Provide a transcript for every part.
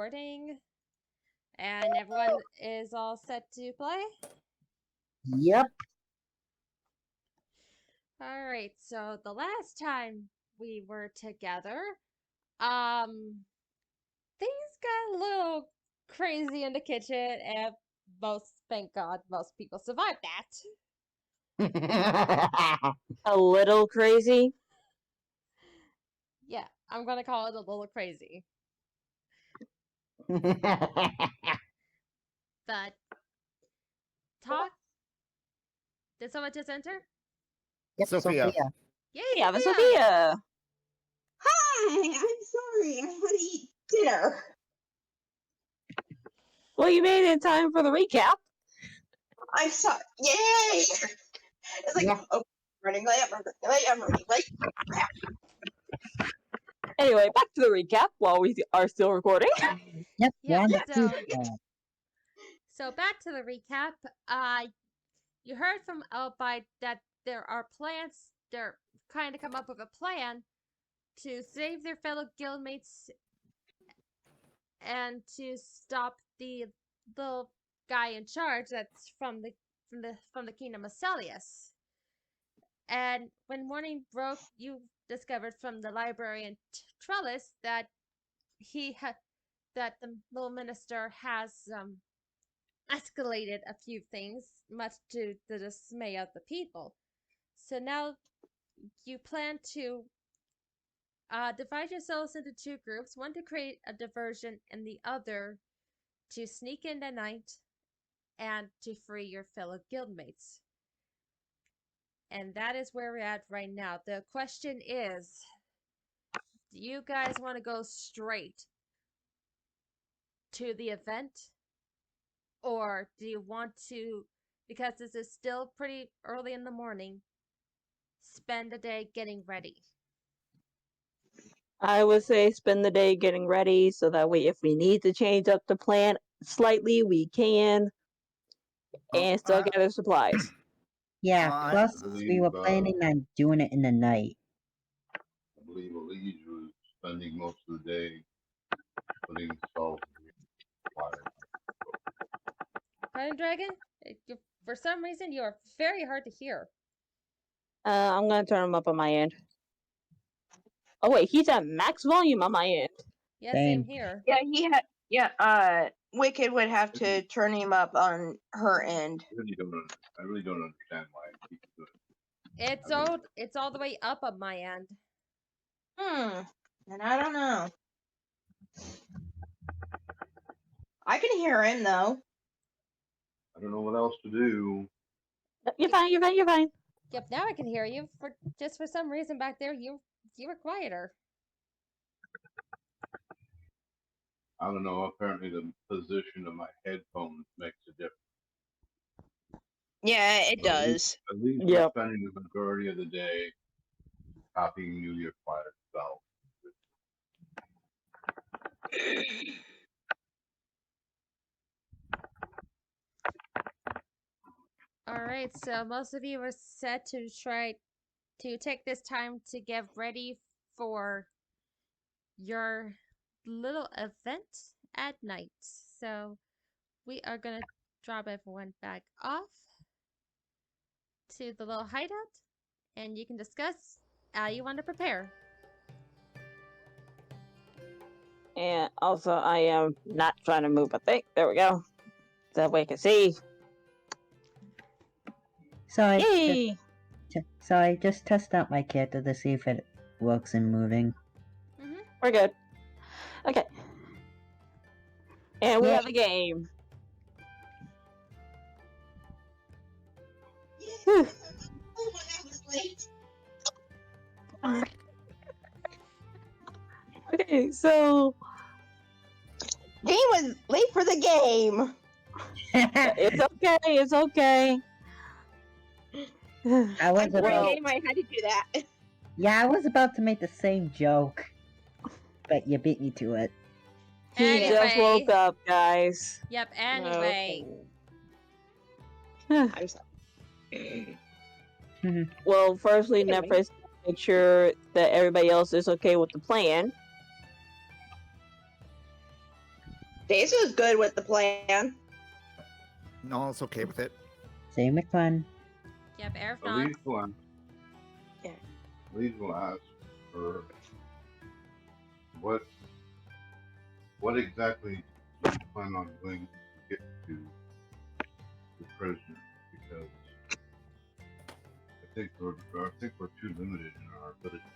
recording, and everyone is all set to play. Yep. All right, so the last time we were together, things got a little crazy in the kitchen, and thank God, most people survived that. A little crazy. Yeah, I'm gonna call it a little crazy. But talk. Did someone just enter? Yep, Sophia. Yay, Yeah, Sophia! Sophia. Hi, I'm sorry. I had to eat dinner. Well, you made it in time for the recap. I'm sorry. Yay! It's like, oh, running late, I'm running late. Anyway, back to the recap while we are still recording. Yep. Yeah, Yeah, so back to the recap. You heard from Blight that there are plans. They're trying to come up with a plan to save their fellow guildmates and to stop the guy in charge that's from the kingdom of Celius. And when morning broke, you discovered from the librarian Trellis that that the little minister has escalated a few things, much to the dismay of the people. So now you plan to divide yourselves into two groups, one to create a diversion and the other to sneak in the night and to free your fellow guildmates. And that is where we're at right now. The question is, do you guys want to go straight to the event? Or do you want to, because this is still pretty early in the morning, spend the day getting ready? I would say spend the day getting ready so that way if we need to change up the plan slightly, we can. And still gather supplies. Yeah, plus we were planning on doing it in the night. I believe Elise was spending most of the day putting salt in the fire. Pardon, Dragon? For some reason, you are very hard to hear. I'm gonna turn him up on my end. Oh wait, he's at max volume on my end. Yeah, same here. Yeah, Wicked would have to turn him up on her end. I really don't understand why it keeps doing it. It's all the way up on my end. And I don't know. I can hear him though. I don't know what else to do. You're fine. Yep, now I can hear you. For some reason back there, you were quieter. I don't know. Apparently, the position of my headphones makes a difference. Yeah, it does. At least we're spending the majority of the day copying New Year Fire itself. Alright, so most of you are set to try to take this time to get ready for your little event at night. So we are going to drop everyone back off to the little hideout, and you can discuss how you want to prepare. And also, I am not trying to move a thing. There we go. That way I can see. So I just test out my character to see if it works in moving. We're good. Okay. And we have a game. Oh, that was late. Okay, so Dean was late for the game. It's okay. I was game, I had to do that. Yeah, I was about to make the same joke, but you beat me to it. He just woke up, guys. Yep, anyway. I'm sorry. Well, firstly, Netflix make sure that everybody else is okay with the plan. Daisy was good with the plan. Nala's okay with it. Same with fun. Yep, Aerith At nods. least we'll Yeah. At least we'll ask for what exactly do you plan on doing to get to the prisoner, because I think we're too limited in our ability.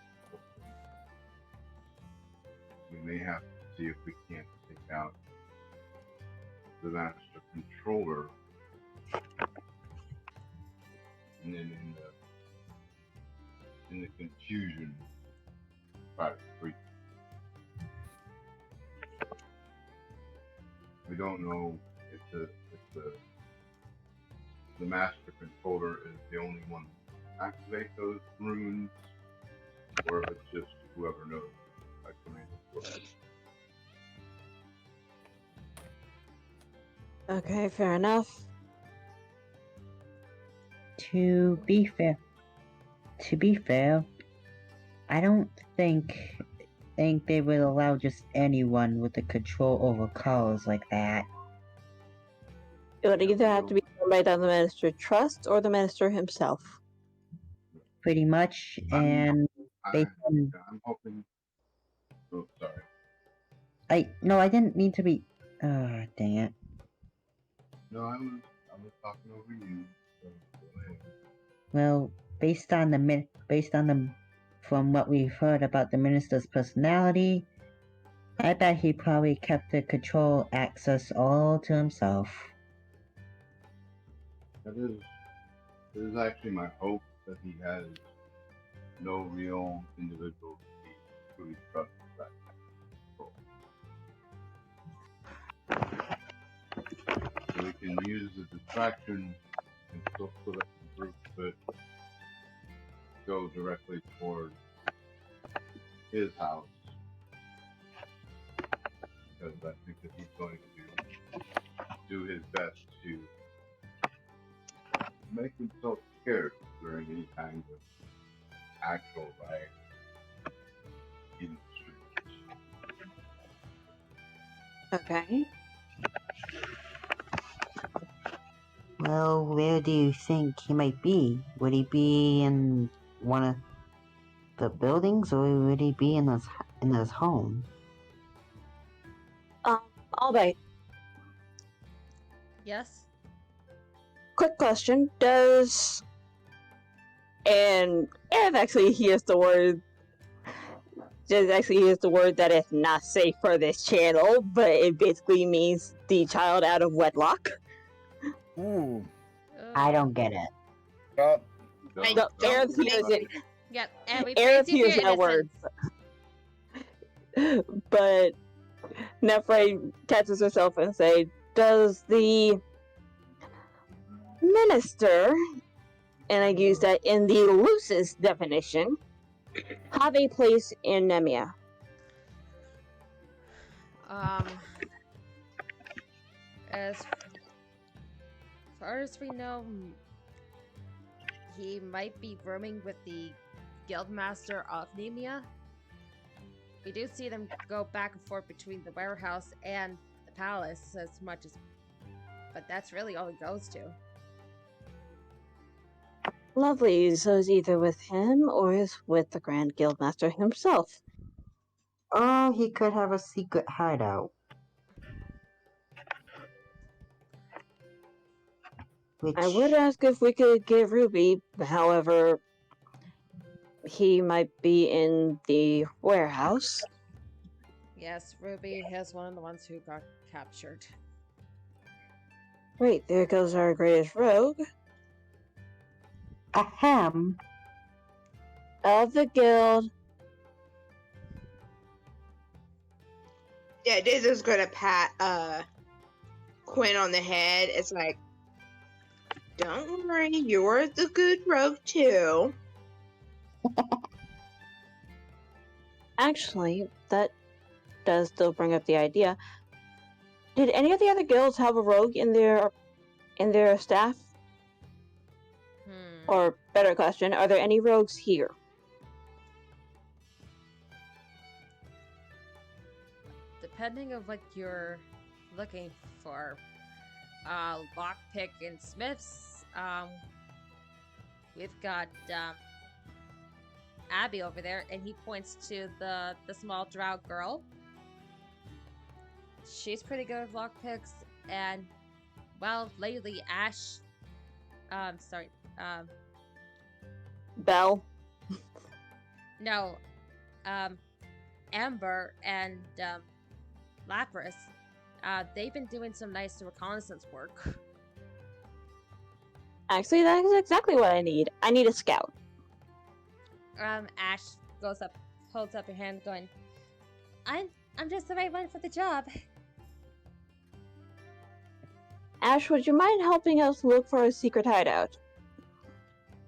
We may have to see if we can't take out the master controller, and then in the confusion, try to free. We don't know if the master controller is the only one to activate those runes, or if it's just whoever knows. I command it. Okay, fair enough. To be fair, I don't think they would allow just anyone with the control over cars like that. It would either have to be somebody that the minister trusts or the minister himself. Pretty much, and they can. I'm hoping. Oh, sorry. I didn't mean to be. Dang it. No, I was talking over you. So go ahead. Well, from what we've heard about the minister's personality, I bet he probably kept the control access all to himself. That is actually my hope, that he has no real individual he truly trusts that control. So we can use the distraction and still split up the group, but go directly toward his house. Because I think that he's going to do his best to make himself scarce during any kind of actual riot in the streets. Okay. Well, where do you think he might be? Would he be in one of the buildings, or would he be in his home? All right. Yes. Quick question. And actually hears the word that is not safe for this channel, but it basically means the child out of wedlock. Ooh. I don't get it. Yup. I No, don't Aerith hears it. Yep, and we Aerith praise you for hears your that word. innocence. But Nefray catches herself and say, does the minister, and I use that in the loosest definition, have a place in Nemia? As far as we know, he might be roaming with the guildmaster of Nemia. We do see them go back and forth between the warehouse and the palace as much as, but that's really all he goes to. Lovely, so it's either with him or is with the Grand Guildmaster himself. Or he could have a secret hideout. I would ask if we could get Ruby, however, he might be in the warehouse. Yes, Ruby is one of the ones who got captured. Wait, there goes our greatest rogue. Ahem. Of the guild. Yeah, Daisy's gonna pat Quinn on the head. It's like, don't worry, you're the good rogue too. Actually, that does still bring up the idea. Did any of the other guilds have a rogue in their staff? Or better question, are there any rogues here? Depending of like your looking for lockpick and smiths. We've got Abby over there, and he points to the small drow girl. She's pretty good with lockpicks, and well, lately Ash, Belle. no, Amber and Lapras, they've been doing some nice reconnaissance work. Actually, that is exactly what I need. I need a scout. Ash goes up, holds up her hand, going, I'm just the right one for the job. Ash, would you mind helping us look for a secret hideout?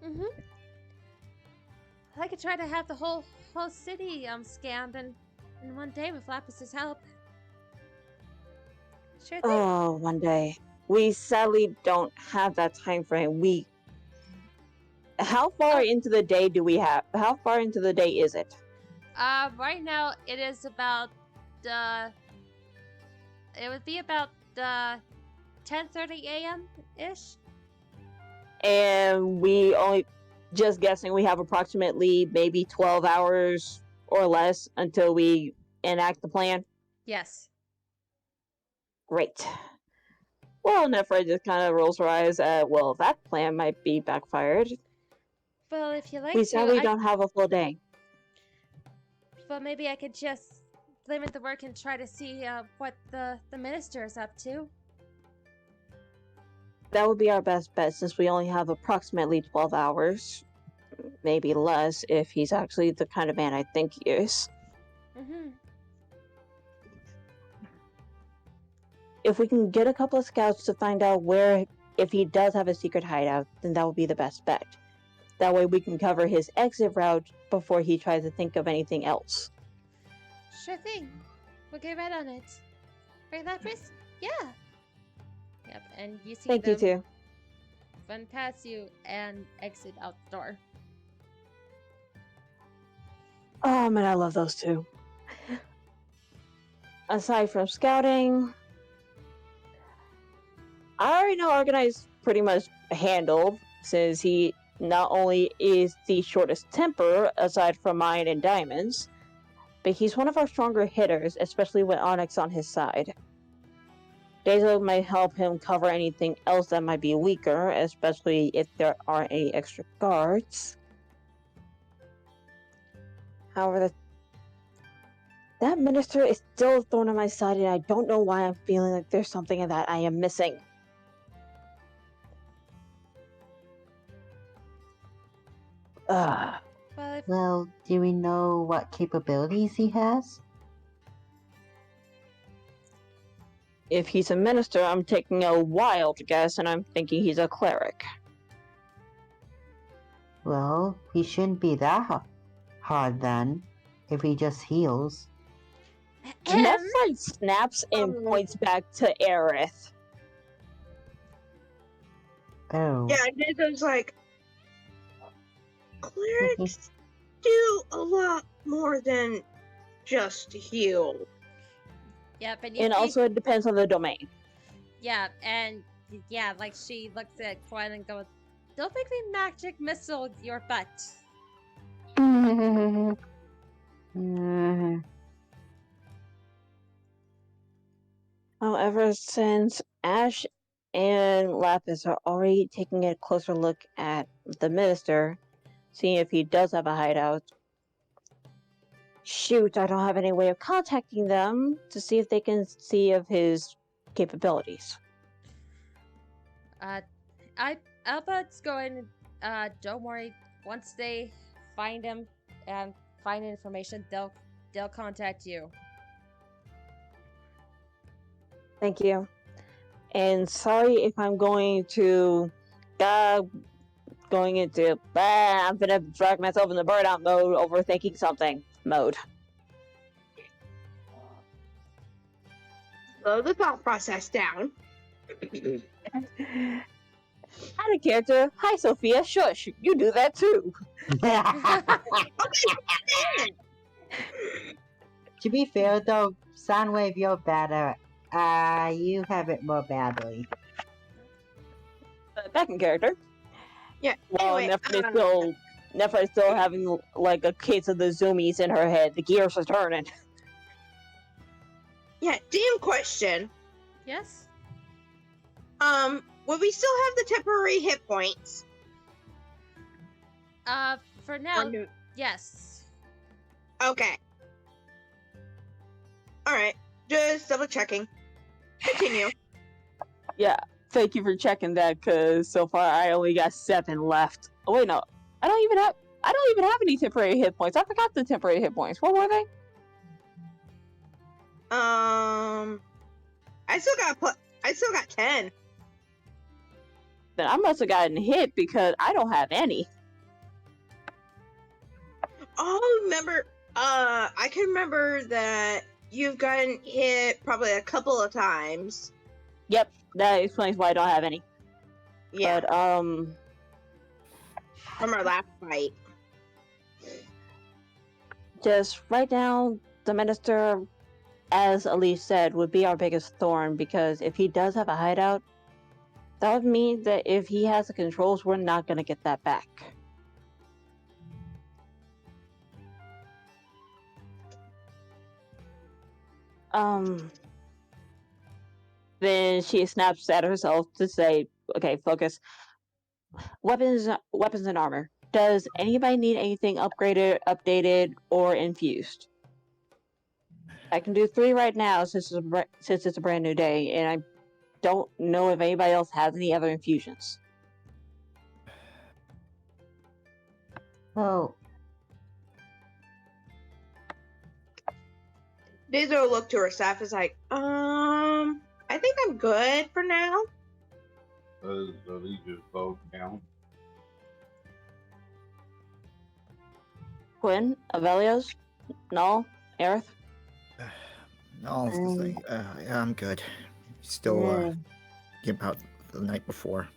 Mm-hmm. I could try to have the whole city scanned in one day with Lapis' help. Sure thing. Oh, one day. We sadly don't have that time frame. How far into the day do we have? How far into the day is it? Right now it is about it would be about 10:30 a.m. ish. And we only, just guessing, we have approximately maybe 12 hours or less until we enact the plan. Yes. Great. Well, Nefra just kind of rolls her eyes at, well, that plan might be backfired. Well, if you like We to, sadly don't have a full day. Well, maybe I could just limit the work and try to see what the minister is up to. That would be our best bet since we only have approximately 12 hours. Maybe less if he's actually the kind of man I think he is. Mm-hmm. If we can get a couple of scouts to find out where, if he does have a secret hideout, then that would be the best bet. That way we can cover his exit route before he tries to think of anything else. Sure thing. We'll get right on it. Right, Lapras? Yeah. Yep, and you see Thank them you, too. run past you and exit out the door. Oh, man, I love those two. Aside from scouting, I already know Organize pretty much handled, since he not only is the shortest temper, aside from mine and Diamond's, but he's one of our stronger hitters, especially with Onyx on his side. Dazo might help him cover anything else that might be weaker, especially if there aren't any extra guards. However, that minister is still a thorn on my side, and I don't know why I'm feeling like there's something that I am missing. Ugh. Well, do we know what capabilities he has? If he's a minister, I'm taking a wild guess, and I'm thinking he's a cleric. Well, he shouldn't be that hard then, if he just heals. Nephrite snaps and points back to Aerith. Oh. Yeah, and Dazo's like, clerics do a lot more than just heal. Yep, and And also it depends on the domain. Yeah, and yeah, like she looks at Quan and goes, "Don't make me magic missile your butt." However, since Ash and Lapis are already taking a closer look at the minister, seeing if he does have a hideout, shoot, I don't have any way of contacting them to see if they can see of his capabilities. Albert's going. Don't worry. Once they find him and find information, they'll contact you. Thank you. And sorry if I'm going into I'm gonna drag myself in the burnout mode, overthinking something mode. Slow the thought process down. Out of character. Hi, Sophia. Shush. You do that too. To be fair though, Soundwave, you're better. you have it more badly. Back in character. Yeah. Well, Anyway, Nefra is still having like a case of the zoomies in her head. The gears are turning. yeah. Damn question. Yes? Would we still have the temporary hit points? For now, Or no- yes. Okay. All right. Just double checking. Continue. Yeah, thank you for checking that, because so far I only got 7 left. Oh wait, no, I don't even have any temporary hit points. I forgot the temporary hit points. What were they? I still got 10. Then I must have gotten hit because I don't have any. Oh, remember? I can remember that you've gotten hit probably a couple of times. Yep, that explains why I don't have any. Yeah, But from our last fight. just right now, the minister, as Elise said, would be our biggest thorn, because if he does have a hideout, that would mean that if he has the controls, we're not gonna get that back. Then she snaps at herself to say, okay, focus. Weapons and armor. Does anybody need anything upgraded, updated, or infused? I can do 3 right now since it's a brand new day, and I don't know if anybody else has any other infusions. Well, Dizo looked to her staff is like, I think I'm good for now. Does Alicia's bow count? Quinn, Avelios, Null, Aerith. No, yeah, I'm good. Still gimp out the night before.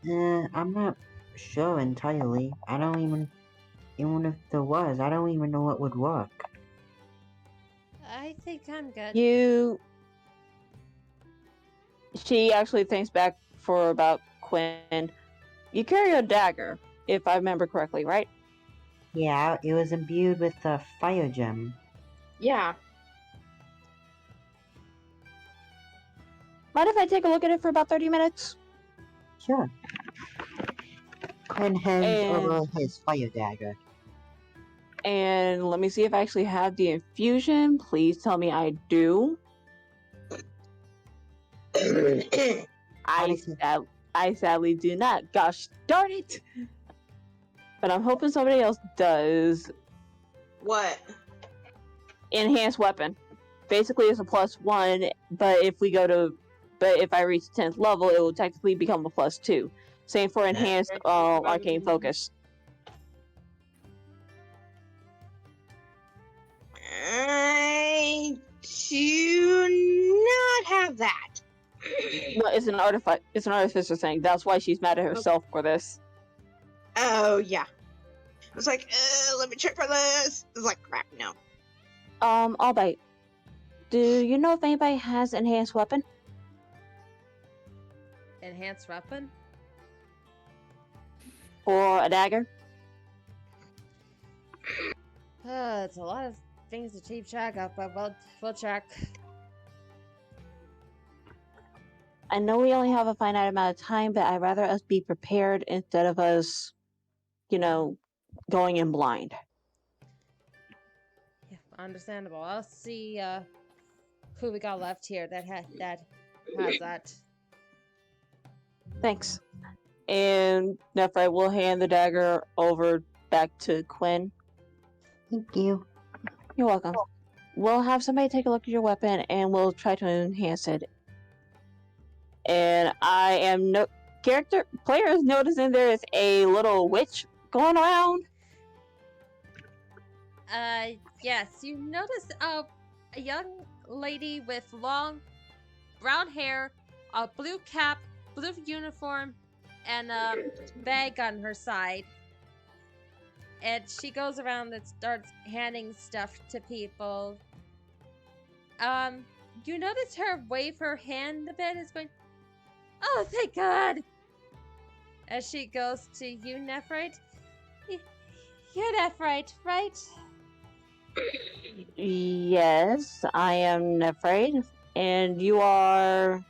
I'm not sure entirely. I don't even if there was, I don't even know what would work. I think I'm good. She actually thinks back for about Quinn. You carry a dagger, if I remember correctly, right? Yeah, it was imbued with the fire gem. Yeah. Mind if I take a look at it for about 30 minutes? Sure. Quinn hands over his fire dagger. And let me see if I actually have the infusion. Please tell me I do. I sadly do not. Gosh darn it! But I'm hoping somebody else does. What? Enhanced weapon. Basically, it's a +1, but if I reach 10th level, it will technically become a +2. Same for enhanced arcane focus. I do not have that. Well, it's an artificer thing. That's why she's mad at herself for this. Oh, yeah. I was like, let me check for this. It's like, crap, no. Albite. Do you know if anybody has enhanced weapon? Enhanced weapon? Or a dagger? It's a lot of things to keep track of, but we'll check. I know we only have a finite amount of time, but I'd rather us be prepared instead of us, going in blind. Yeah, understandable. I'll see who we got left here that has that. Thanks. And Nephrite will hand the dagger over back to Quinn. Thank you. You're welcome. We'll have somebody take a look at your weapon, and we'll try to enhance it. And I am players noticing there is a little witch going around. Yes, you notice a young lady with long brown hair, a blue cap, blue uniform, and a bag on her side. And she goes around and starts handing stuff to people. you notice her wave her hand a bit, is going, oh, thank God! As she goes to you, Nephrite. You're Nephrite, right? Yes, I am afraid. And you are.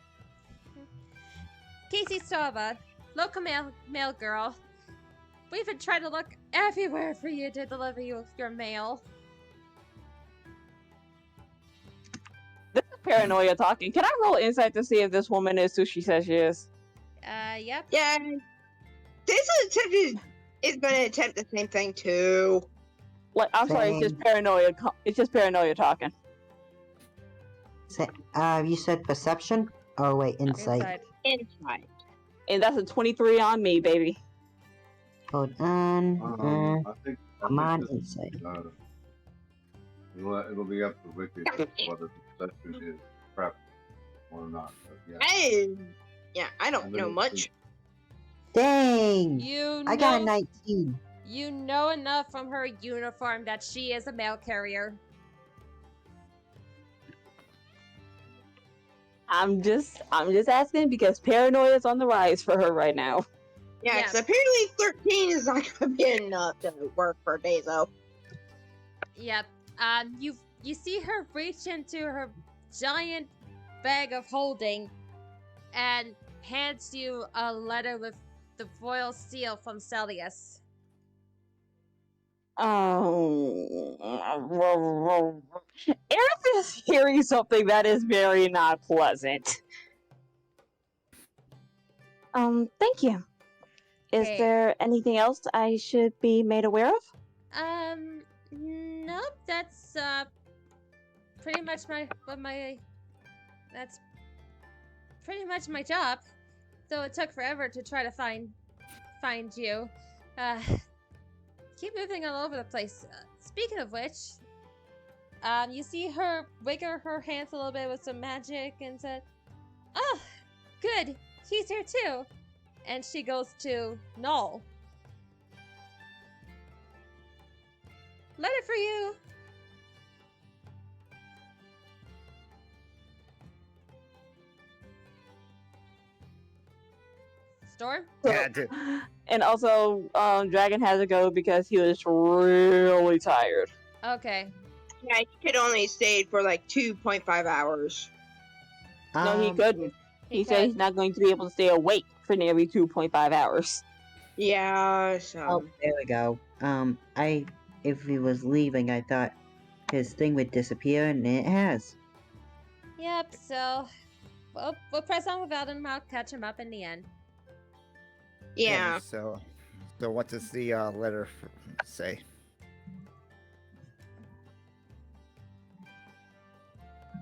Casey Stava, local mail girl. We've been trying to look everywhere for you to deliver you your mail. This is paranoia talking. Can I roll insight to see if this woman is who she says she is? Yep. Yeah. This is going to attempt the same thing too. Like, I'm sorry, it's just paranoia. It's just paranoia talking. You said perception? Oh wait, insight. Insight. And that's a 23 on me, baby. Hold on. I think Come on, this, insight. It'll be up to Wicked whether perception is prep or not. But yeah. I don't know much. Dang! You I got a 19. You know enough from her uniform that she is a mail carrier. I'm just asking because paranoia is on the rise for her right now. Yeah, because apparently 13 is not going to be enough to work for Dazo. Yep. You see her reach into her giant bag of holding and hands you a letter with the royal seal from Celius. Aerith is hearing something that is very not pleasant. Thank you. Is there anything else I should be made aware of? Nope, that's pretty much that's pretty much my job. Though it took forever to try to find you. Keep moving all over the place. Speaking of which, you see her wiggle her hands a little bit with some magic and said, oh, good, he's here too. And she goes to Null. Letter for you. Storm? And also, Dragon has to go because he was really tired. Okay. Yeah, he could only stay for like 2.5 hours. No, he couldn't. He said he's not going to be able to stay awake for nearly 2.5 hours. Yeah, so. Oh, there we go. If he was leaving, I thought his thing would disappear, and it has. Yep, so we'll press on without him. I'll catch him up in the end. Yeah. So what does the letter say?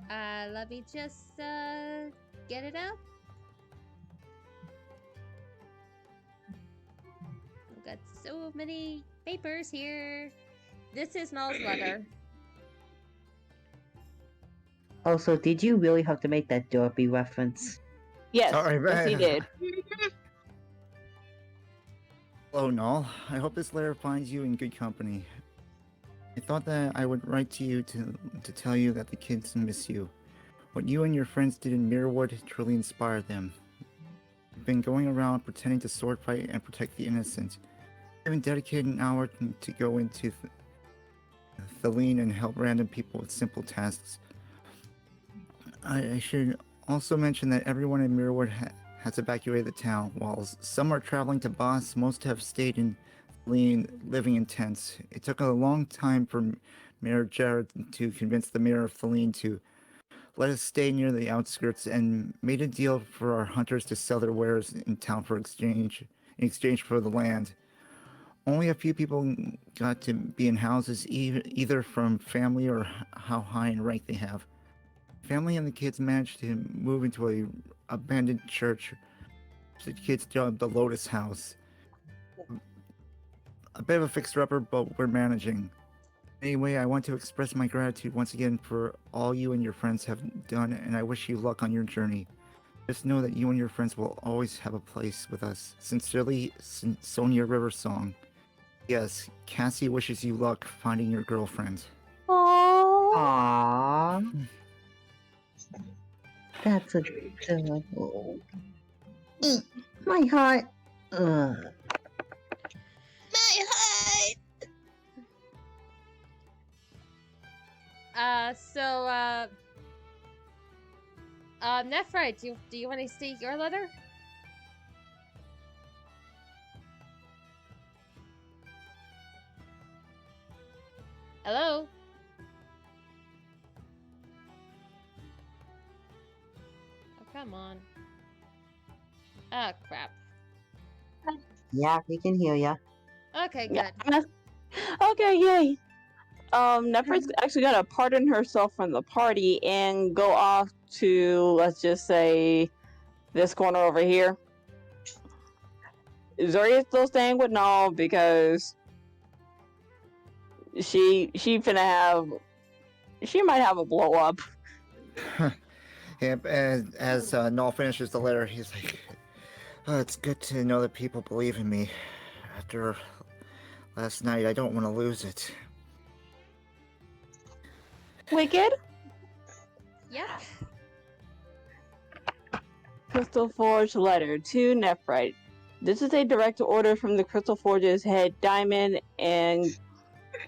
Let me just get it out. I've got so many papers here. This is Null's letter. Also, did you really have to make that Dorothy reference? Yes, Sorry, yes, he did. Hello, Null. I hope this letter finds you in good company. I thought that I would write to you to tell you that the kids miss you. What you and your friends did in Mirrorwood truly inspired them. You've been going around pretending to sword fight and protect the innocent. You've even dedicated an hour to go into Thelene and help random people with simple tasks. I should also mention that everyone in Mirrorwood has evacuated the town. While some are traveling to Boss, most have stayed in Thelene, living in tents. It took a long time for Mayor Jared to convince the mayor of Thelene to let us stay near the outskirts and made a deal for our hunters to sell their wares in town in exchange for the land. Only a few people got to be in houses, either from family or how high in rank they have. Family and the kids managed to move into a abandoned church. The kids dubbed the Lotus House. A bit of a fixer-upper, but we're managing. Anyway, I want to express my gratitude once again for all you and your friends have done, and I wish you luck on your journey. Just know that you and your friends will always have a place with us. Sincerely, Sonia Riversong. Yes, Cassie wishes you luck finding your girlfriend. Aww. Aww. That's adorable. Eat my heart. Ugh. My heart. Nephrite, do you want to state your letter? Hello? Oh, come on. Oh, crap. Yeah, we can hear ya. Okay, Yeah. good. Okay, yay. Nephrit's actually gonna pardon herself from the party and go off to, let's just say, this corner over here. Zoria's still staying with Null because she might have a blow up. Yep, as Null finishes the letter, he's like, oh, it's good to know that people believe in me. After last night, I don't want to lose it. Wicked. Yep. Crystal Forge letter to Nephrite. This is a direct order from the Crystal Forge's head Diamond and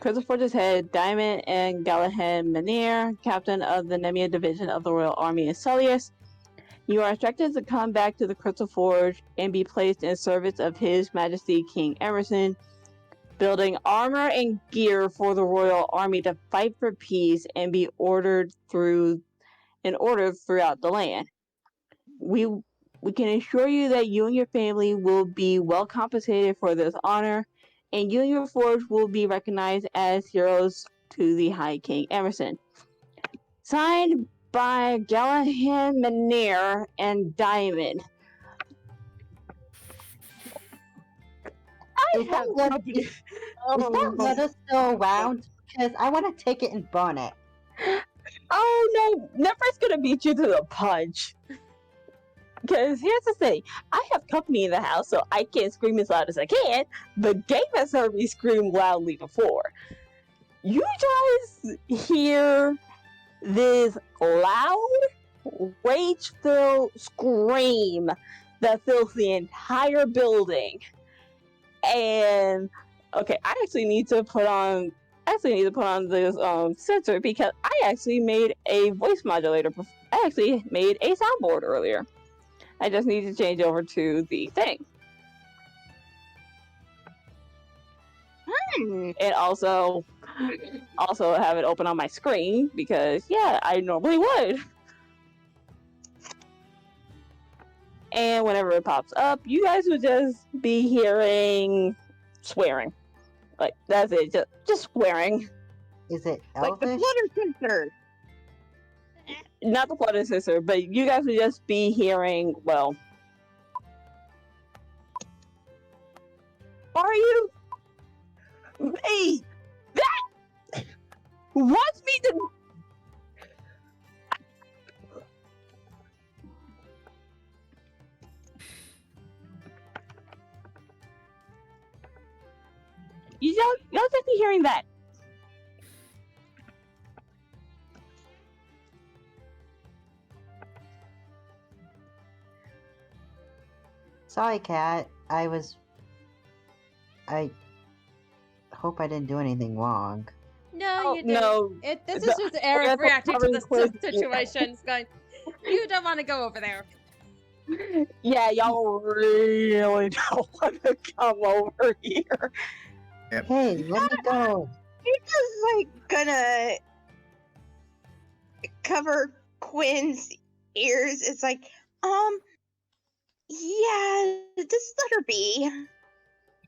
Gallahan Manir, captain of the Nemia division of the Royal Army in Sullius. You are instructed to come back to the Crystal Forge and be placed in service of His Majesty King Emerson, building armor and gear for the Royal Army to fight for peace and be ordered throughout the land. We can assure you that you and your family will be well compensated for this honor, and you and your forge will be recognized as heroes to the High King Emerson. Signed by Gallahan Manir and Diamond. Is that letter still around? Because I want to take it and burn it. Oh no, Nephrit's gonna beat you to the punch. Because here's the thing, I have company in the house, so I can't scream as loud as I can. The game has heard me scream loudly before. You guys hear this loud, rage-filled scream that fills the entire building. And okay, I actually need to put on this sensor because I actually made a voice modulator. I actually made a soundboard earlier. I just need to change over to the thing. And also have it open on my screen because yeah, I normally would. And whenever it pops up, you guys would just be hearing swearing. Like that's it, just swearing. Is it Like the Elvish? Flutter Sister. Not the Flutter Sister, but you guys would just be hearing, well, are you? Hey, that wants me to. Y'all just be hearing that. Sorry, Cat. I hope I didn't do anything wrong. No, you didn't. No. This is just Eric that's reacting to the covering situation. Going, you don't want to go over there. Yeah, y'all really don't want to come over here. Hey, let me go. He's just like gonna cover Quinn's ears. It's like, yeah, just let her be. I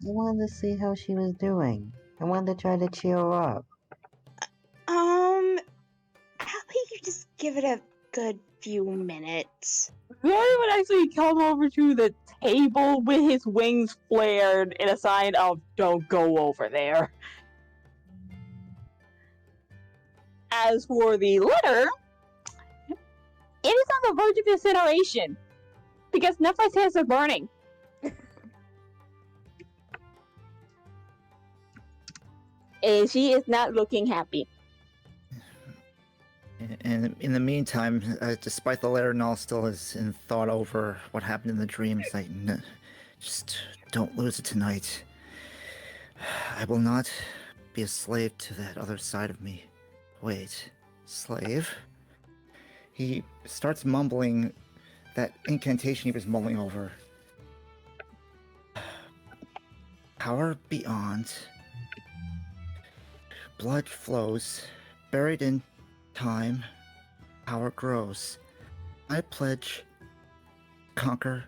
wanted to see how she was doing. I wanted to try to cheer her up. How about you just give it a good few minutes? Roy would actually come over to the table with his wings flared in a sign of "Don't go over there." As for the letter, it is on the verge of incineration because Nephi's hands are burning. And she is not looking happy. And in the meantime, despite the Laranol still hasn't thought over what happened in the dreams, just don't lose it tonight. I will not be a slave to that other side of me. Wait, slave? He starts mumbling that incantation he was mulling over. Power beyond. Blood flows, buried in time. Power grows. I pledge, conquer,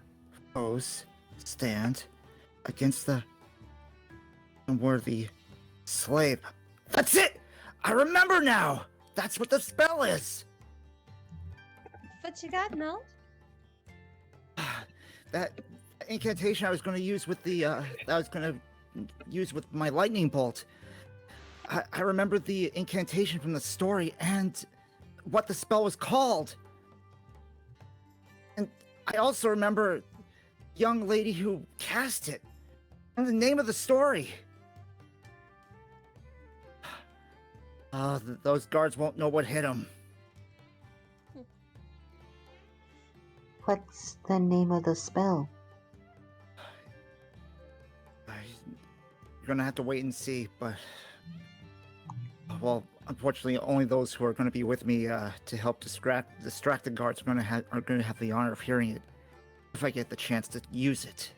foes, stand against the unworthy slave. That's it! I remember now! That's what the spell is! What you got, Noel? That incantation I was going to use with my lightning bolt. I remember the incantation from the story and what the spell was called. And I also remember the young lady who cast it and the name of the story. Those guards won't know what hit them. What's the name of the spell? You're gonna have to wait and see, but... Well, unfortunately, only those who are going to be with me to help distract the guards are going to have the honor of hearing it, if I get the chance to use it.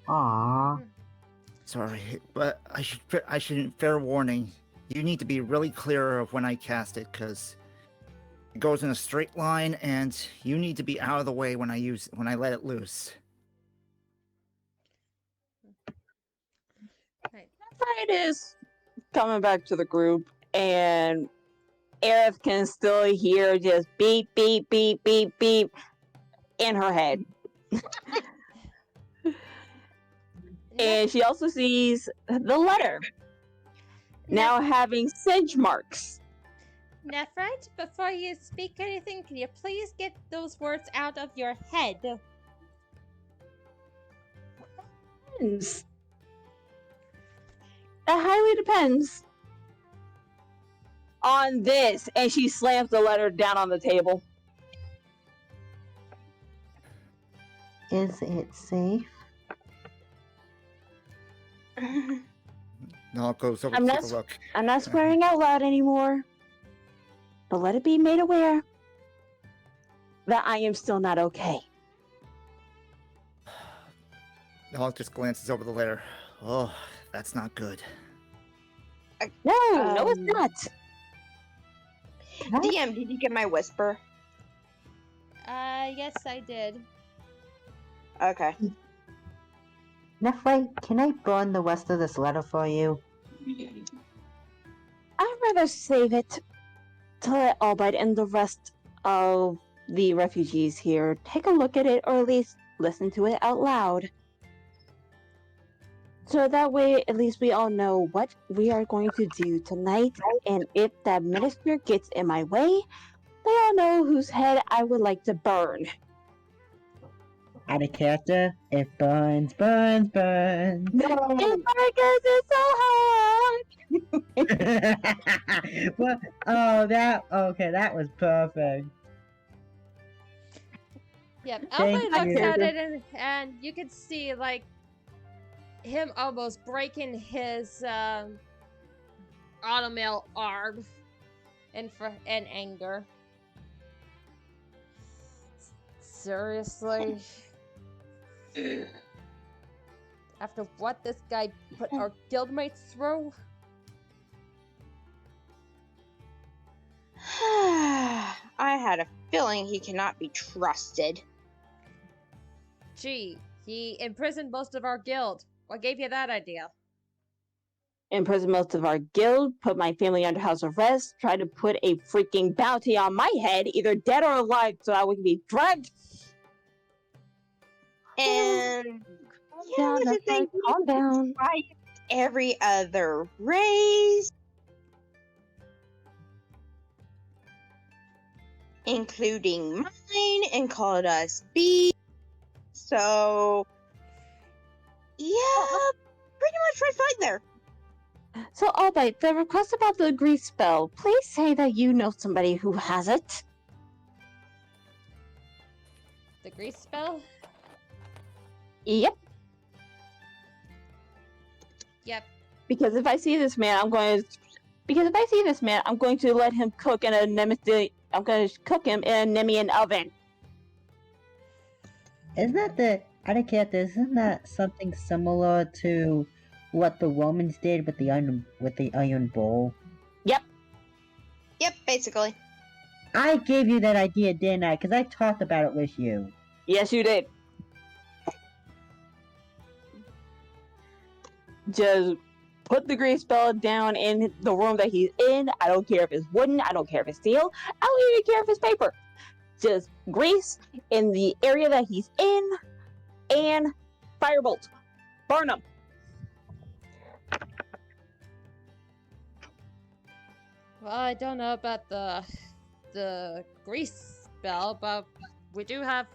Aww. Sorry, but I should fair warning. You need to be really clear of when I cast it, because it goes in a straight line, and you need to be out of the way when I let it loose. Right. Fight is coming back to the group, and Aerith can still hear just beep, beep, beep, beep, beep in her head. And she also sees the letter now having singe marks. Nephrite, before you speak anything, can you please get those words out of your head? Depends. That highly depends on this. And she slams the letter down on the table. Is it safe? Nal goes over I'm to not take a look. I'm not swearing out loud anymore. But let it be made aware that I am still not okay. Nal just glances over the letter. Oh, that's not good. No, no, it's not. DM, did you get my whisper? Yes, I did. Okay. Nephrite, can I burn the rest of this letter for you? I'd rather save it to let Albright and the rest of the refugees here take a look at it, or at least listen to it out loud. So that way, at least we all know what we are going to do tonight, and if that minister gets in my way, they all know whose head I would like to burn. Out of character, it burns, burns, burns. It's because it's so hot! Well, okay, that was perfect. Yep, Thank Alfred looks you. at it and you can see, like, him almost breaking his automail arm in anger. Seriously? After what this guy put our guildmates through? I had a feeling he cannot be trusted. Gee, he imprisoned most of our guild. What gave you that idea? Imprison most of our guild, put my family under house arrest, tried to put a freaking bounty on my head, either dead or alive, so I would be dragged. And Calm down, thing calm down. every other race, including mine, and called us beasts. So, yeah, pretty much red flag there. So, Albright, the request about the grease spell, please say that you know somebody who has it. The grease spell? Yep. Yep. Because if I see this man, I'm going to let him cook in a I'm going to cook him in a Nemian oven. Isn't that something similar to what the Romans did with the iron bowl? Yep, basically. I gave you that idea, didn't I? Because I talked about it with you. Yes, you did. Just put the grease spell down in the room that he's in. I don't care if it's wooden. I don't care if it's steel. I don't even care if it's paper. Just grease in the area that he's in and firebolt. Burn him. Well, I don't know about the grease spell, but we do have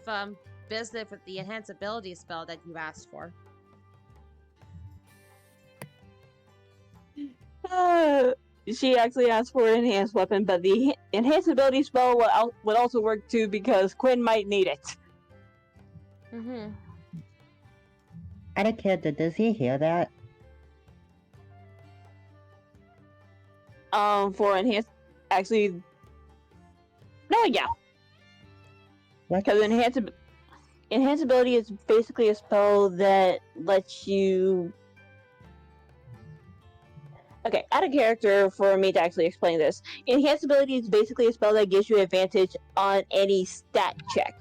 business with the enhanceability spell that you asked for. She actually asked for an enhanced weapon, but the enhanceability spell would also work too because Quinn might need it. Mm-hmm. Does he hear that? For enhanced, actually, no, yeah, What? because enhanceability is basically a spell that lets you. Okay, out of character for me to actually explain this. Enhanceability is basically a spell that gives you advantage on any stat check.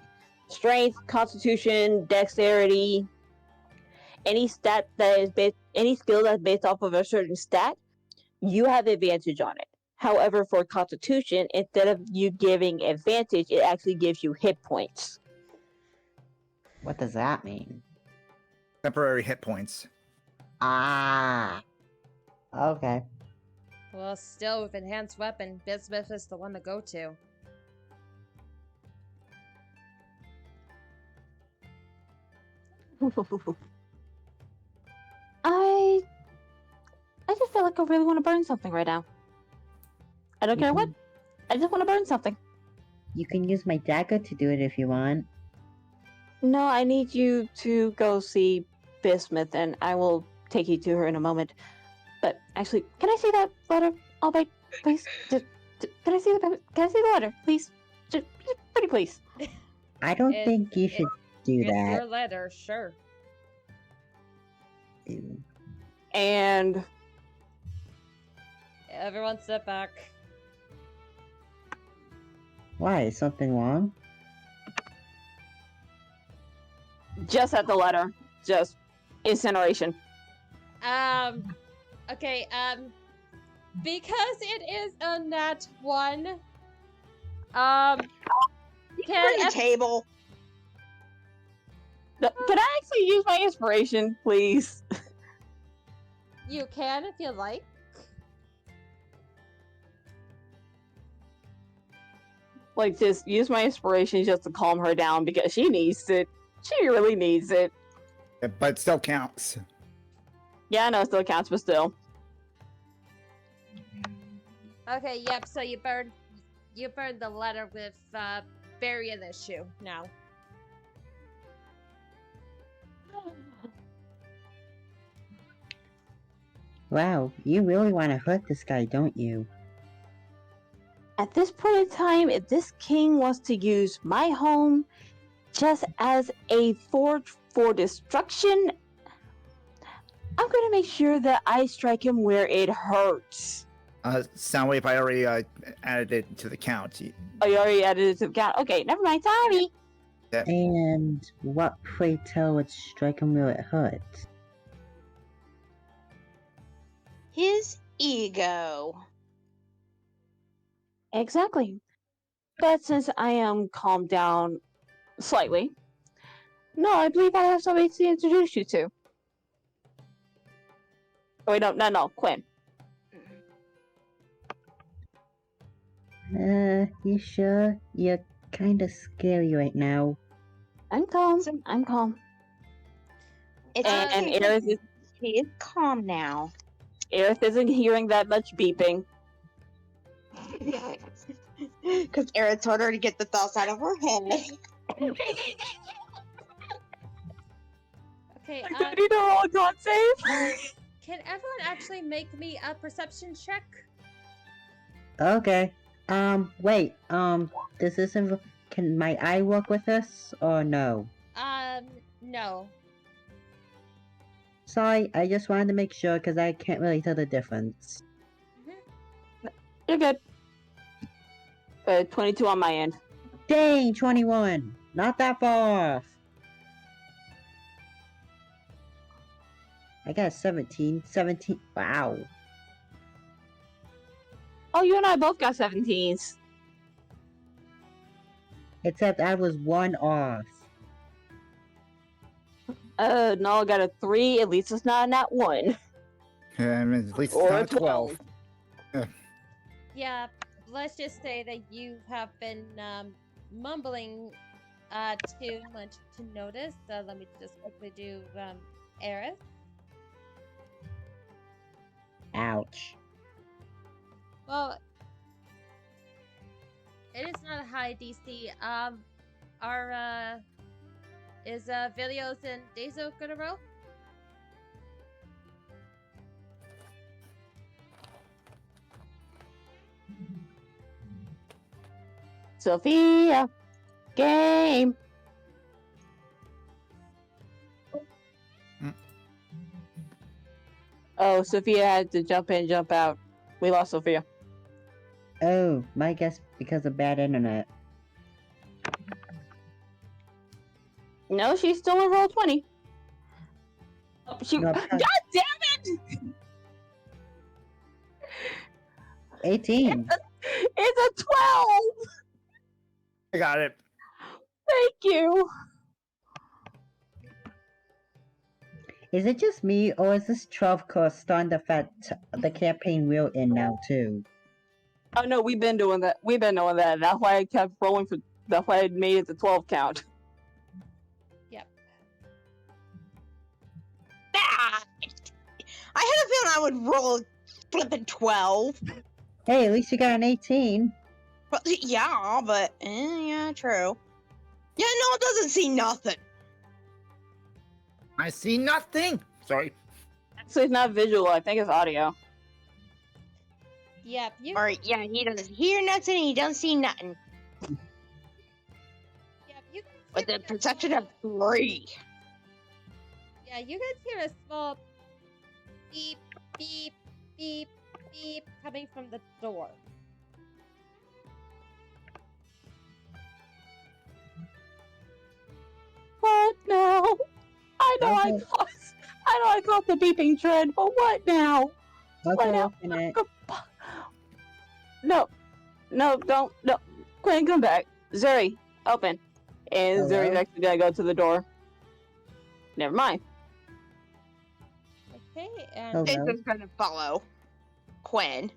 Strength, constitution, dexterity, any stat that is any skill that's based off of a certain stat, you have advantage on it. However, for constitution, instead of you giving advantage, it actually gives you hit points. What does that mean? Temporary hit points. Ah. Okay. Well, still with enhanced weapon, Bismuth is the one to go to. I just feel like I really want to burn something right now. I don't care what. I just want to burn something. You can use my dagger to do it if you want. No, I need you to go see Bismuth, and I will take you to her in a moment. But actually, can I see that letter, Albite, please? Can I see the letter, please? Just pretty please. I don't think you should do It's that. your letter, sure. Ew. And Everyone step back. Why? Is something wrong? just at the letter, just incineration. Okay, because it is a nat 1, Bring can a table. Can I actually use my inspiration, please? you can if you like. Like, just use my inspiration just to calm her down because she needs it. She really needs it. But it still counts. Yeah, I know it still counts, but still. Okay, yep, so you burned the letter with bury an issue now. Wow, you really want to hurt this guy, don't you? At this point in time, if this king wants to use my home just as a forge for destruction, I'm gonna make sure that I strike him where it hurts. Soundwave, I already added it to the count. Oh, you already added it to the count? Okay, never mind, sorry. Yeah. And what, pray tell, would strike him where it hurts? His ego. Exactly. But since I am calmed down slightly, no, I believe I have somebody to introduce you to. Oh, wait, no, Quinn. You sure? You're kinda scary right now. I'm calm. I'm calm. It's And okay. Eris is, He is calm now. Aerith isn't hearing that much beeping. Because Erin told her to get the thoughts out of her head. Okay, I need a roll con save. can everyone actually make me a perception check? Okay. Wait. Does this can my eye work with this or no? No. Sorry, I just wanted to make sure because I can't really tell the difference. You're good. 22 on my end. Dang, 21. Not that far off. I got 17. 17. Wow. Oh, you and I both got 17s. Except I was one off. No, I got a 3. At least it's not that 1. I mean, at least it's Or not a 12. 12. Yeah, let's just say that you have been mumbling too much to notice. Let me just quickly do Aerith. Ouch. Well, it is not a high DC. Is Vilios and Dazo gonna roll? Sophia, game. Oh, Sophia had to jump in, jump out. We lost Sophia. Oh, my guess because of bad internet. No, she's still in roll 20. She... No, God damn it! 18. It's a 12! I got it. Thank you. Is it just me, or is this 12 course starting to affect the campaign we're in now, too? Oh no, we've been doing that. We've been doing that. That's why I kept rolling for. That's why I made it the 12 count. Yep. Ah, I had a feeling I would roll flipping 12. Hey, at least you got an 18. But yeah, but yeah, true. Yeah, no, it doesn't see nothing. I see nothing. Sorry. Actually, it's not visual. I think it's audio. Yep. You. Or yeah, he doesn't hear nothing. He doesn't see nothing. Yep. You guys With hear the a perception small- of 3. Yeah, you guys hear a small beep, beep, beep, beep coming from the door. What now? I know I Okay. caused. I know I caused the beeping trend, but what now? I'll What go now? open it. No, don't, no. Quinn, come back. Zuri, open. And Hello? Zuri's actually gonna go to the door. Never mind. Okay, and Hello? Jason's gonna follow Quinn.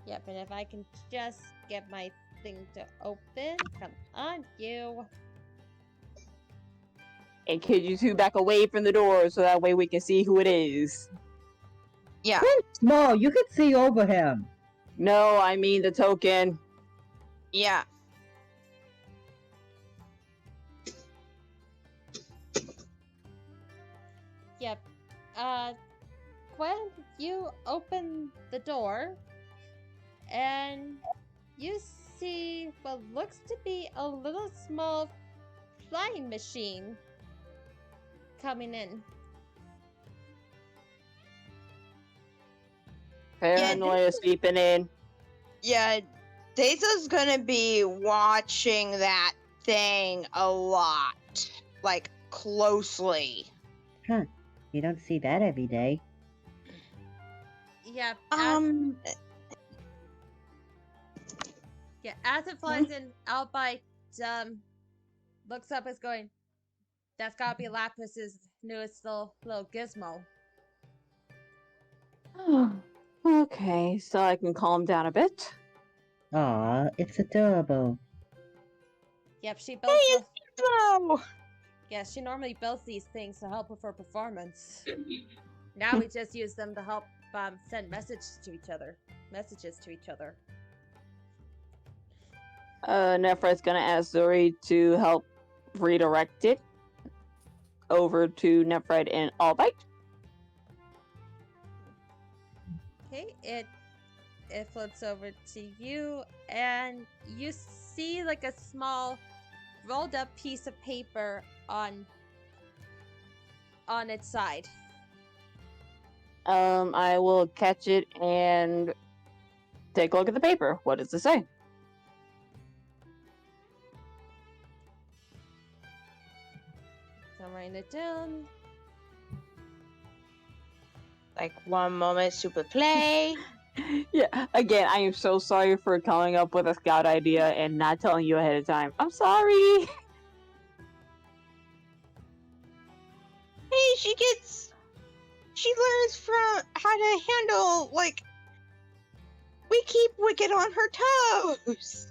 yep, and if I can just get my thing to open, come on, you. And kid you two back away from the door so that way we can see who it is. Yeah. Small, you can see over him. No, I mean the token. Yeah. Yep. Gwen, you open the door, and you see what looks to be a little small flying machine coming in. Paranoia sweeping in. Yeah. Daza's gonna be watching that thing a lot. Like, closely. Huh. You don't see that every day. Yep. As it flies in, Albite looks up as going, that's gotta be Lapis's newest little gizmo. Okay, so I can calm down a bit. Aw, it's adorable. Yep, she built Hey, the- it's Gizmo! Yeah, she normally builds these things to help with her performance. Now we just use them to help send messages to each other. Nephra's gonna ask Zuri to help redirect it over to Nephrite and Albite. Okay, it flips over to you, and you see like a small rolled up piece of paper on its side. I will catch it and take a look at the paper. What does it say? So I'm writing it down. Like 1 moment, super play. Yeah, again, I am so sorry for coming up with a scout idea and not telling you ahead of time. I'm sorry. Hey, she learns from how to handle, like, we keep Wicked on her toes.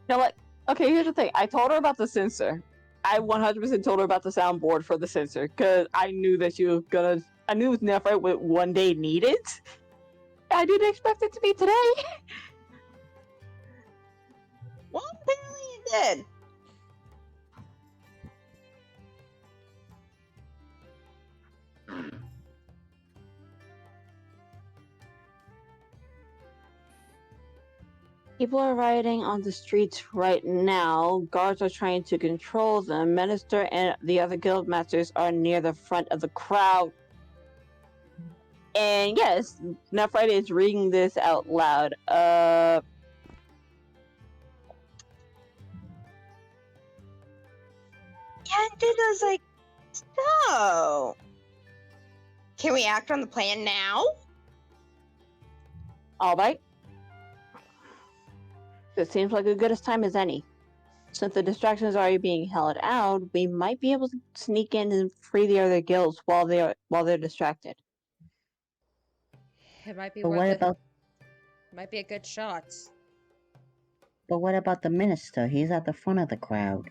No, like, okay, here's the thing. I told her about the sensor. I 100% told her about the soundboard for the sensor because I knew that she was gonna. I knew Nephrite would one day need it. I didn't expect it to be today. Well, apparently it did. People are rioting on the streets right now. Guards are trying to control them. Minister and the other guild masters are near the front of the crowd. And yes, Nephrite is reading this out loud. Yeah, and Dida's like, so, can we act on the plan now? All right. It seems like as good a time as any. Since the distractions are already being held out, we might be able to sneak in and free the other guilds while they're distracted. It might be But what about might be a good shot. the minister? He's at the front of the crowd.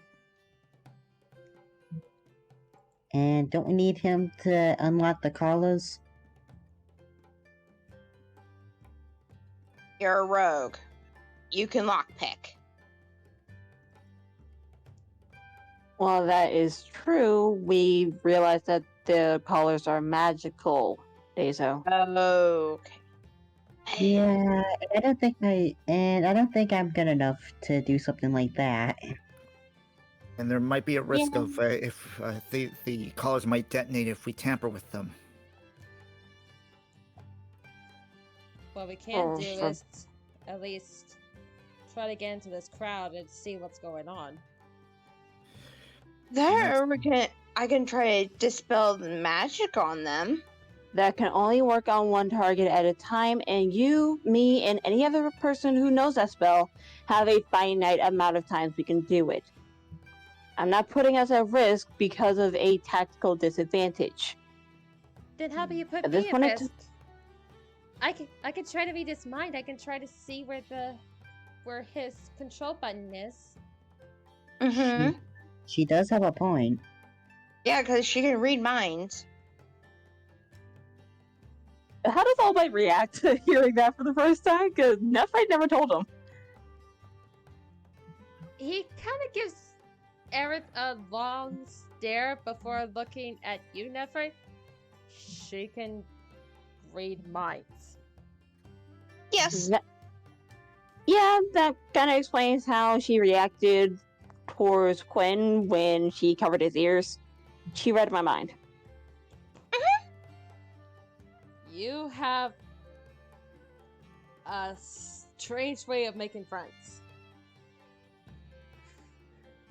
And don't we need him to unlock the collars? You're a rogue. You can lockpick. While that is true, we realize that the collars are magical, Dezo. Okay. Yeah, I don't think I'm good enough to do something like that. And there might be a risk of if the collars might detonate if we tamper with them. What we can do is at least try to get into this crowd and see what's going on. I can try to dispel the magic on them. That can only work on one target at a time, and you, me, and any other person who knows that spell have a finite amount of times we can do it. I'm not putting us at risk because of a tactical disadvantage. Then how about you put At me this at point, risk? I can try to read his mind. I can try to see where his control button is. Mm-hmm. She does have a point. Yeah, because she can read minds. How does Albite react to hearing that for the first time? Because Nephrite never told him. He kind of gives Aerith a long stare before looking at you, Nephrite. She can read minds. Yes. Yeah, that kind of explains how she reacted towards Quinn when she covered his ears. She read my mind. You have a strange way of making friends.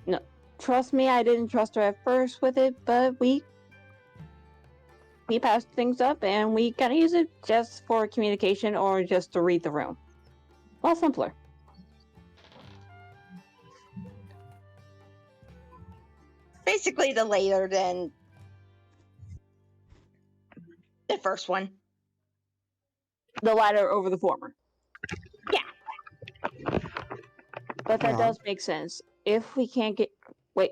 No, trust me, I didn't trust her at first with it, but we patched things up and we kind of use it just for communication or just to read the room. A lot simpler. Basically the later than the first one. The latter over the former. Yeah. But that does make sense. If we can't get... Wait.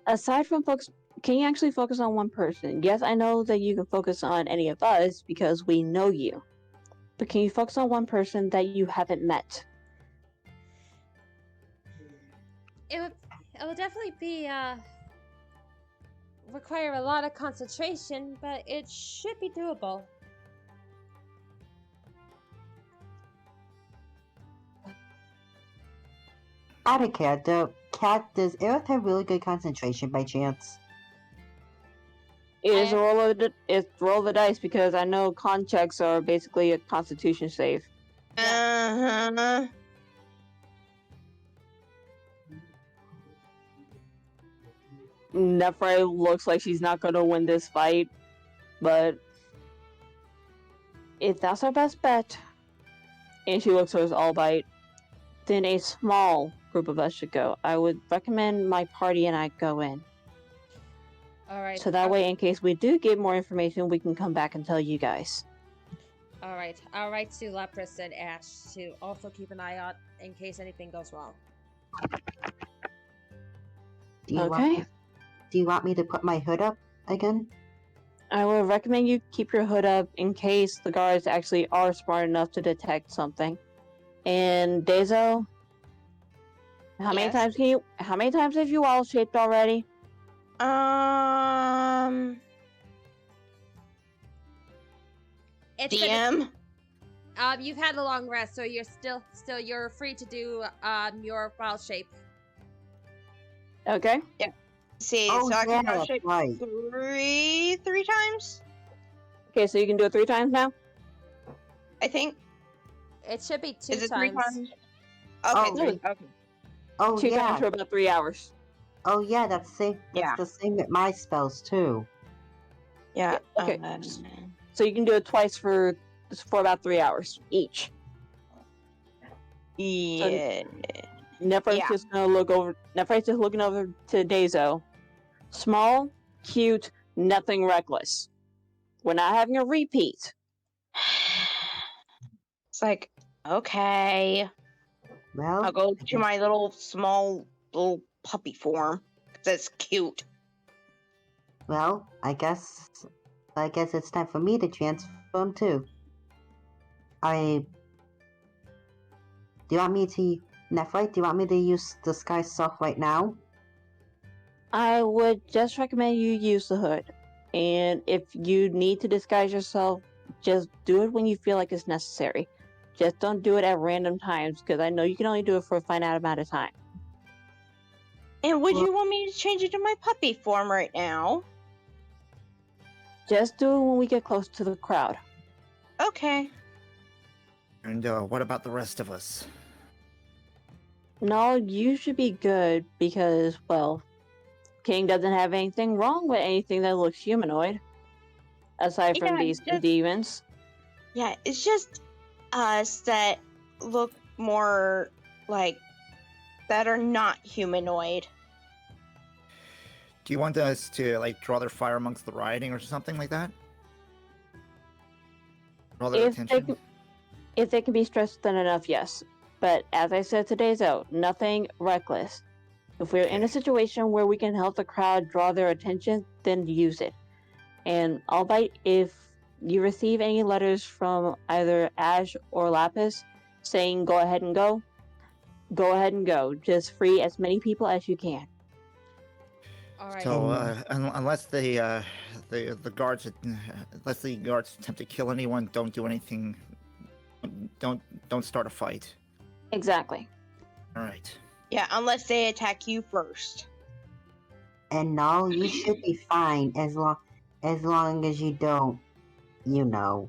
Aside from folks can you actually focus on one person? Yes, I know that you can focus on any of us because we know you. But can you focus on one person that you haven't met? It would definitely be require a lot of concentration, but it should be doable. Out of character, Cat, does Aerith have really good concentration by chance? It is a roll of the dice because I know con checks are basically a constitution save. Uh-huh. Nephra looks like she's not going to win this fight, but if that's our best bet, and she looks towards Albite, then a small group of us should go. I would recommend my party and I go in. Alright. So that way, in case we do get more information, we can come back and tell you guys. Alright. I'll write to Lapras and Ash to also keep an eye out in case anything goes wrong. Do you want me to put my hood up again? I would recommend you keep your hood up in case the guards actually are smart enough to detect something. And Dezo, how many times have you all shaped already? It's DM? You've had a long rest, so you're still you're free to do your wild shape. Okay. See, Oh, so I can yeah, wild shape right. three times? Okay, so you can do it 3 times now? I think. It should be 2 Is it times. 3 times? Okay, Oh, 3. Okay. Oh, 2 yeah. times for about 3 hours. Oh, yeah, that's the same with my spells, too. Yeah. Okay. So you can do it twice for about 3 hours each. Yeah. Nephra's just gonna look over. Nephra's just looking over to Dezo. Small, cute, nothing reckless. We're not having a repeat. It's like, okay. Well, I'll go to my small little puppy form. That's cute. Well, I guess it's time for me to transform too. Do you want me to, Nephrite, do you want me to use Disguise Self right now? I would just recommend you use the hood. And if you need to disguise yourself, just do it when you feel like it's necessary. Just don't do it at random times, because I know you can only do it for a finite amount of time. And would you want me to change it to my puppy form right now? Just do it when we get close to the crowd. Okay. And what about the rest of us? No, you should be good, because, well, King doesn't have anything wrong with anything that looks humanoid. Aside from beasts and demons. Yeah, it's just us that look more like that are not humanoid. Do you want us to like draw their fire amongst the rioting or something like that? Draw their attention? If they can be stressed thin enough, yes. But as I said today's out, nothing reckless. If we're in a situation where we can help the crowd draw their attention, then use it. And albeit if you receive any letters from either Ash or Lapis saying go ahead and go, go ahead and go. Just free as many people as you can. All right. So unless the guards attempt to kill anyone, don't do anything. Don't start a fight. Exactly. All right. Yeah, unless they attack you first. And no, you should be fine as long as you don't, you know.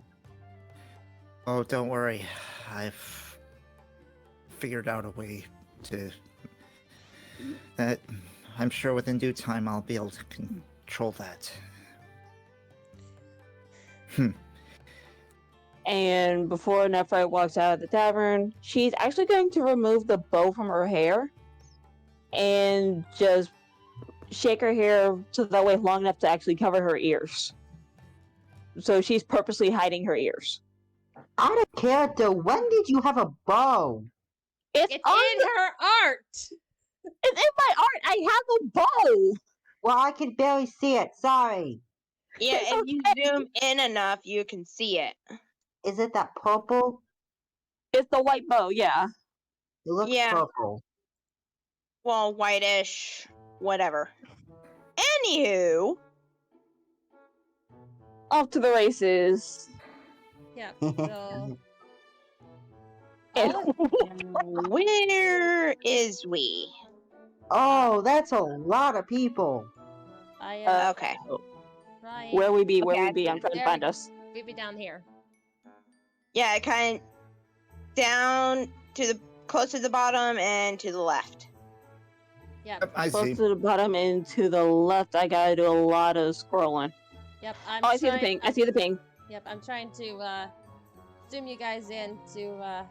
Oh, don't worry. I've figured out a way to that. I'm sure within due time I'll be able to control that. And before Nephrite walks out of the tavern, she's actually going to remove the bow from her hair and just shake her hair so that way long enough to actually cover her ears. So she's purposely hiding her ears. Out of character, when did you have a bow? It's in her art! It's in my art! I have a bow! Well, I can barely see it. Sorry. Yeah, It's if you zoom in enough, you can see it. Is it that purple? It's the white bow, yeah. It looks Yeah. purple. Well, whitish, whatever. Anywho, Off to the races. Yep. So And all where is we? Oh, that's a lot of people. I am Okay. trying. where we be? Where Okay, we I be? I'm trying to There find we- us. We be down here. Yeah, kind of down to the close to the bottom and to the left. Yep. Yep, I Close see. to the bottom and to the left. I gotta do a lot of scrolling. Yep. I'm Oh, I see the trying. ping. I see the ping. Yep. I'm trying to zoom you guys in to.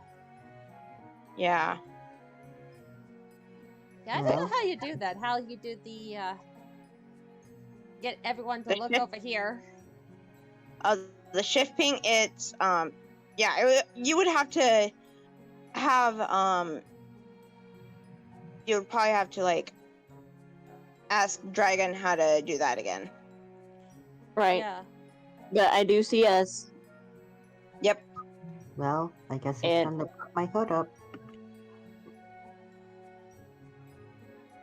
Yeah. Yeah, I don't know how you do that. How you do the get everyone to The look shift- over here. The shift ping. It's yeah. You would have to have You would probably have to like ask Dragon how to do that again. Right. Yeah. But I do see us. Yep. Well, I guess it's And- time to put my hood up.